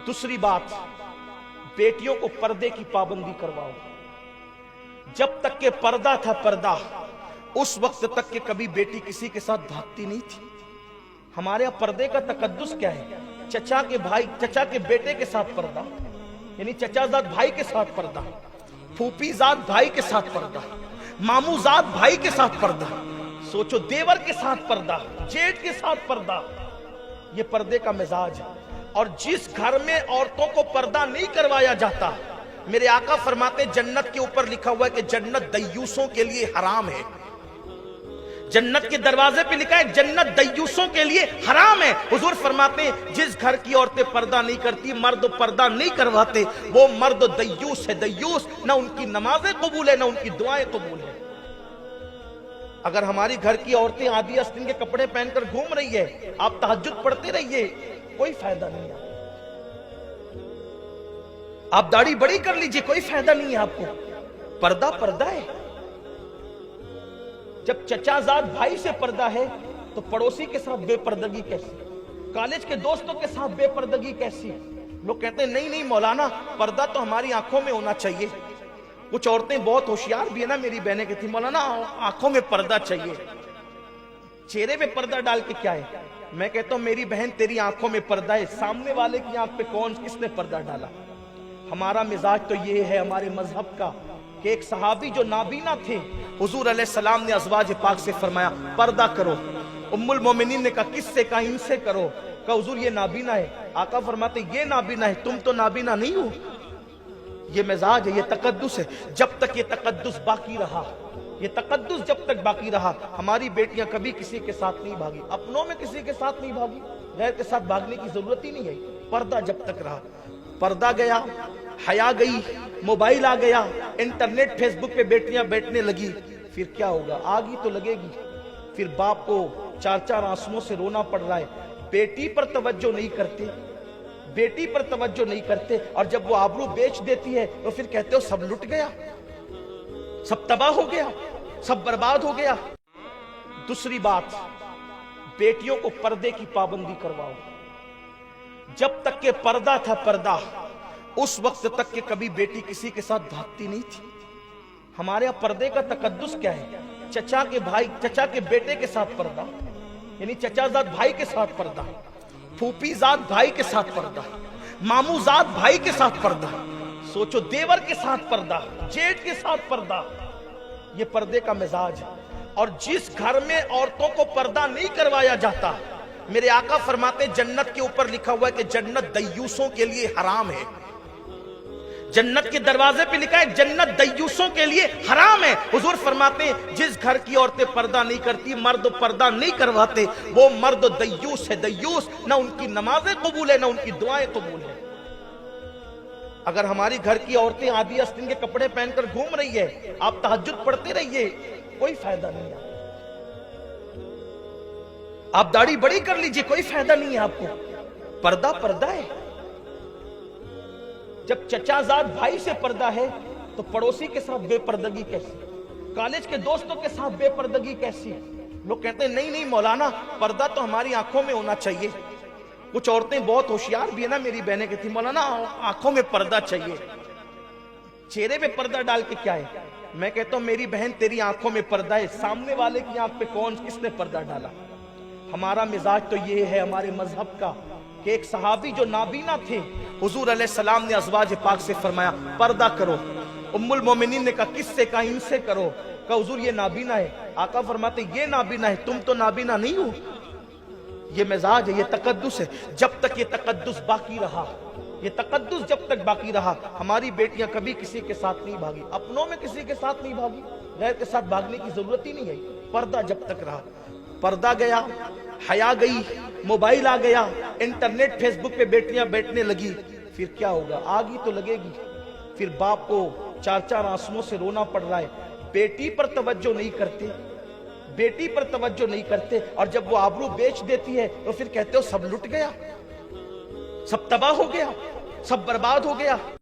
दूसरी बात, बेटियों को पर्दे की पाबंदी करवाओ। जब तक के पर्दा था पर्दा, उस वक्त तक के कभी बेटी किसी के साथ भागती नहीं थी। हमारे यहाँ पर्दे का तकद्दुस क्या है? चचा के भाई, चचा के बेटे के साथ पर्दा, यानी चचाजाद भाई के साथ पर्दा, फूफीजाद भाई के साथ पर्दा, मामूजाद भाई के साथ पर्दा, सोचो देवर के साथ पर्दा, जेठ के साथ पर्दा। ये पर्दे का मिजाज है। और जिस घर में औरतों को पर्दा नहीं करवाया जाता, मेरे आका फरमाते जन्नत के ऊपर लिखा हुआ है कि जन्नत दय्यूसों के लिए हराम है। जन्नत के दरवाजे पे लिखा है जन्नत दय्यूसों के लिए हराम है। हुजूर फरमाते हैं जिस घर की औरतें पर्दा नहीं करती, मर्द पर्दा नहीं करवाते, वो मर्द दय्यूस है। दय्यूस, ना उनकी नमाजें कबूल है, ना उनकी दुआएं कबूल है। अगर हमारी घर की औरतें आधी आस्तीन के कपड़े पहनकर घूम रही है, आप तहज्जुद पढ़ते रहिए, कोई फायदा नहीं है। आप दाढ़ी बड़ी कर लीजिए, कोई फायदा नहीं है आपको। पर्दा पर्दा है। जब चचाजाद भाई से पर्दा है तो पड़ोसी के साथ बेपर्दगी कैसी? कॉलेज के दोस्तों के साथ बेपर्दगी कैसी? लोग कहते हैं नहीं नहीं मौलाना, पर्दा तो हमारी आंखों में होना चाहिए। कुछ औरतें बहुत होशियार भी है ना, मेरी बहनें कहती मौलाना आंखों में पर्दा चाहिए, चेहरे पे पर्दा डाल के क्या है? मैं कहता हूं मेरी बहन तेरी आंखों में पर्दा है, सामने वाले की आंख पे कौन किसने पर्दा डाला? हमारा मिजाज तो ये है हमारे मजहब का कि एक सहाबी जो नाबीना थे, हुजूर अलैहिस्सलाम ने अज़वाज पाक से फरमाया पर्दा करो। उम्मुल मोमिनीन ने कहा किससे? कहा इनसे करो। कहा हुजूर ये नाबीना है। आका फरमाते ये नाबीना है, तुम तो नाबीना नहीं हो। ये मिजाज है, ये तकद्दुस है। जब तक ये तकद्दुस बाकी रहा, ये तकद्दुस जब तक बाकी रहा, हमारी बेटियां कभी किसी के साथ नहीं भागी, अपनों में किसी के साथ नहीं भागी, गैर के साथ भागने की जरूरत ही नहीं है। पर्दा जब तक रहा, पर्दा गया, हया गई, मोबाइल आ गया, इंटरनेट फेसबुक पे बेटियां बैठने लगी, फिर क्या होगा? आग ही तो लगेगी। फिर बाप को चार चार आंसुओं से रोना पड़ रहा है। बेटी पर तवज्जो नहीं करते, बेटी पर तवज्जो नहीं करते, और जब वो आबरू बेच देती है तो फिर कहते हो सब लुट गया, सब तबाह हो गया, सब बर्बाद हो गया। दूसरी बात, बेटियों को पर्दे की पाबंदी करवाओ। जब तक के पर्दा था पर्दा, उस वक्त तक के कभी बेटी किसी के साथ भागती नहीं थी। हमारे यहाँ पर्दे का तकद्दुस क्या है? चचा के भाई, चचा के बेटे के साथ पर्दा, यानी चचाजाद भाई के साथ पर्दा, फूफीजाद भाई के साथ पर्दा, मामूजाद भाई के साथ पर्दा, सोचो देवर के साथ पर्दा, जेठ के साथ पर्दा। ये पर्दे का मिजाज है। और जिस घर में औरतों को पर्दा नहीं करवाया जाता, मेरे आका फरमाते जन्नत के ऊपर लिखा हुआ है कि जन्नत दय्यूसों के लिए हराम है। जन्नत के दरवाजे पे लिखा है जन्नत दय्यूसों के लिए हराम है। हुजूर फरमाते हैं जिस घर की औरतें पर्दा नहीं करती, मर्द पर्दा नहीं करवाते, वो मर्द दय्यूस है। दय्यूस, ना उनकी नमाजें कबूल है, ना उनकी दुआएं कबूल है। अगर हमारी घर की औरतें आधी आस्तीन के कपड़े पहनकर घूम रही है, आप तहज्जुद पढ़ते रहिए, कोई फायदा नहीं है। आप दाढ़ी बड़ी कर लीजिए, कोई फायदा नहीं है आपको। पर्दा पर्दा है। जब चचाजाद भाई से पर्दा है तो पड़ोसी के साथ बेपर्दगी कैसी? कॉलेज के दोस्तों के साथ बेपर्दगी कैसी? लोग कहते हैं नहीं नहीं मौलाना, पर्दा तो हमारी आंखों में होना चाहिए। कुछ औरतें बहुत होशियार भी है ना, मेरी बहनें कहती मौलाना आंखों में पर्दा चाहिए, चेहरे पे पर्दा डाल के क्या है? मैं कहता हूं मेरी बहन तेरी आंखों में पर्दा है, सामने वाले की आंख पे कौन किसने पर्दा डाला? हमारा मिजाज तो ये है हमारे मजहब का कि एक सहाबी जो नाबीना थे, हुजूर अलैहिस्सलाम ने अज़वाज पाक से फरमाया पर्दा करो। उम्मुल मोमिनीन ने कहा किससे? कहा इनसे करो। कहा हुजूर ये नाबीना है। आका फरमाते ये नाबीना है, तुम तो नाबीना नहीं हो। ये मिजाज है, ये तकद्दुस है। जब तक ये तकद्दुस बाकी रहा, ये तकद्दुस जब तक बाकी रहा, हमारी बेटियां कभी किसी के साथ नहीं भागी, अपनों में किसी के साथ नहीं भागी, गैर के साथ भागने की जरूरत ही नहीं है। पर्दा जब तक रहा, पर्दा गया, हया गई, मोबाइल आ गया, इंटरनेट फेसबुक पे बेटियां बैठने लगी, फिर क्या होगा? आग ही तो लगेगी। फिर बाप को चार चार आंसुओं से रोना पड़ रहा है। बेटी पर तवज्जो नहीं करते, बेटी पर तवज्जो नहीं करते, और जब वो आबरू बेच देती है तो फिर कहते हो सब लुट गया, सब तबाह हो गया, सब बर्बाद हो गया।